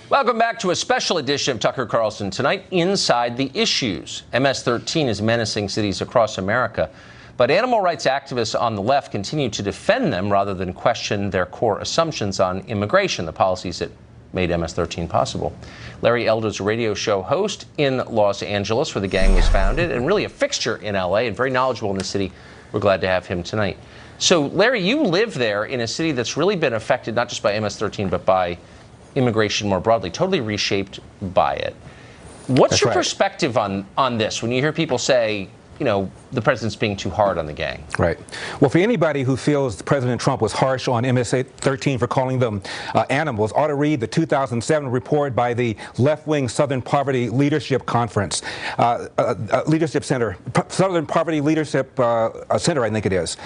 Welcome back to a special edition of Tucker Carlson. Tonight, Inside the Issues. MS-13 is menacing cities across America, but animal rights activists on the left continue to defend them rather than question their core assumptions on immigration, the policies that made MS-13 possible. Larry Elder's a radio show host in Los Angeles, where the gang was founded, and really a fixture in L.A. and very knowledgeable in the city. We're glad to have him tonight. So, Larry, you live there in a city that's really been affected not just by MS-13, but by immigration more broadly, totally reshaped by it. What's your perspective on this when you hear people say, you know, the president's being too hard on the gang? Right. Well, for anybody who feels President Trump was harsh on MS-13 for calling them animals, ought to read the 2007 report by the left-wing Southern Poverty Leadership Conference, Leadership Center, Southern Poverty Leadership Center, I think it is.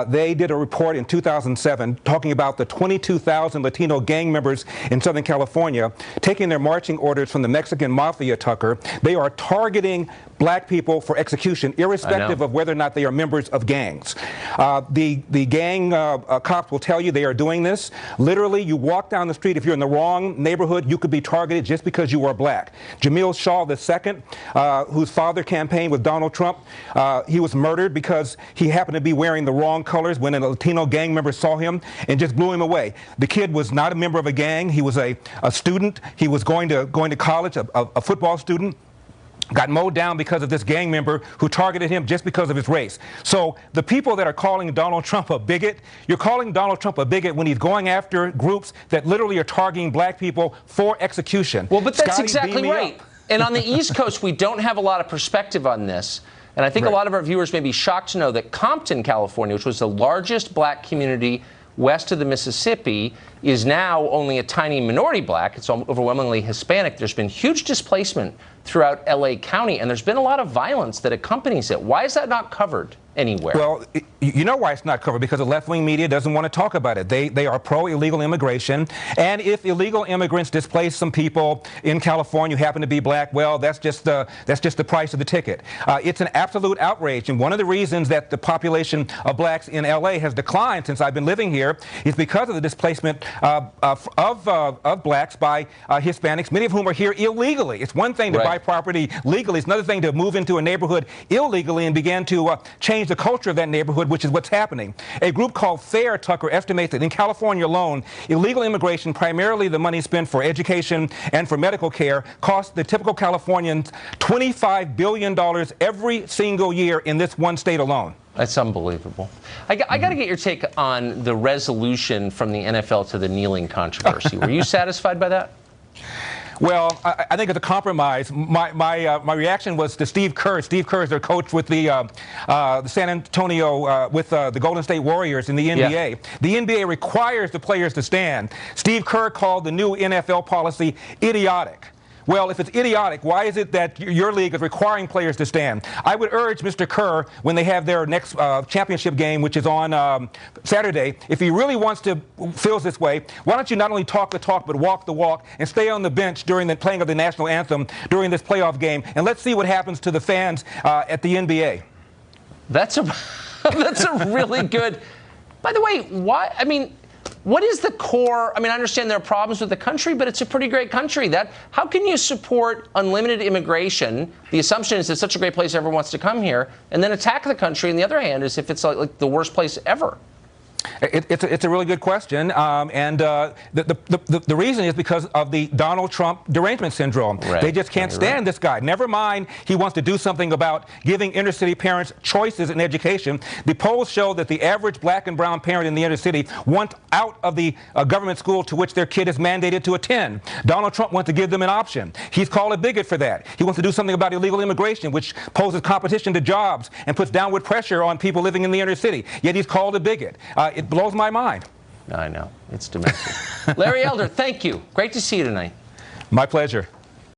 They did a report in 2007 talking about the 22,000 Latino gang members in Southern California taking their marching orders from the Mexican mafia, Tucker. They are targeting black people for execution, irrespective of whether or not they are members of gangs. The gang cops will tell you they are doing this. Literally, you walk down the street, if you're in the wrong neighborhood, you could be targeted just because you are black. Jamil Shaw II, whose father campaigned with Donald Trump, he was murdered because he happened to be wearing the wrong colors when a Latino gang member saw him and just blew him away. The kid was not a member of a gang. He was a student. He was going to college, a football student. Got mowed down because of this gang member who targeted him just because of his race. So the people that are calling Donald Trump a bigot, you're calling Donald Trump a bigot when he's going after groups that literally are targeting black people for execution. Well, but that's exactly right. And on the East Coast, we don't have a lot of perspective on this. And I think a lot of our viewers may be shocked to know that Compton, California, which was the largest black community west of the Mississippi, is now only a tiny minority black. It's overwhelmingly Hispanic. There's been huge displacement throughout L.A. County, and there's been a lot of violence that accompanies it. Why is that not covered anywhere? Well, you know why it's not covered, because the left-wing media doesn't want to talk about it. They are pro-illegal immigration, and if illegal immigrants displace some people in California who happen to be black, well, that's just the price of the ticket. It's an absolute outrage, and one of the reasons that the population of blacks in L.A. has declined since I've been living here is because of the displacement of blacks by Hispanics, many of whom are here illegally. It's one thing to buy property legally. It's another thing to move into a neighborhood illegally and begin to change the culture of that neighborhood, which is what's happening. A group called FAIR, Tucker, estimates that in California alone, illegal immigration, primarily the money spent for education and for medical care, costs the typical Californian $25 billion every single year in this one state alone. That's unbelievable. I got to get your take on the resolution from the NFL to the kneeling controversy. Were you satisfied by that? Well, I think it's a compromise. My reaction was to Steve Kerr. Steve Kerr is their coach with the San Antonio, with the Golden State Warriors in the NBA. Yeah. The NBA requires the players to stand. Steve Kerr called the new NFL policy idiotic. Well, if it's idiotic, why is it that your league is requiring players to stand? I would urge Mr. Kerr, when they have their next championship game, which is on Saturday, if he really feels this way, why don't you not only talk the talk, but walk the walk, and stay on the bench during the playing of the national anthem during this playoff game, and let's see what happens to the fans at the NBA. That's a really good. By the way, why? I mean, what is the core? I mean, I understand there are problems with the country, but it's a pretty great country. How can you support unlimited immigration? The assumption is it's such a great place, everyone wants to come here, and then attack the country. On the other hand, is if it's like the worst place ever. It's a really good question, and the reason is because of the Donald Trump derangement syndrome. Right. They just can't stand this guy. Never mind he wants to do something about giving inner city parents choices in education. The polls show that the average black and brown parent in the inner city want out of the government school to which their kid is mandated to attend. Donald Trump wants to give them an option. He's called a bigot for that. He wants to do something about illegal immigration, which poses competition to jobs and puts downward pressure on people living in the inner city. Yet he's called a bigot. It blows my mind. I know. It's demented. Larry Elder, thank you. Great to see you tonight. My pleasure.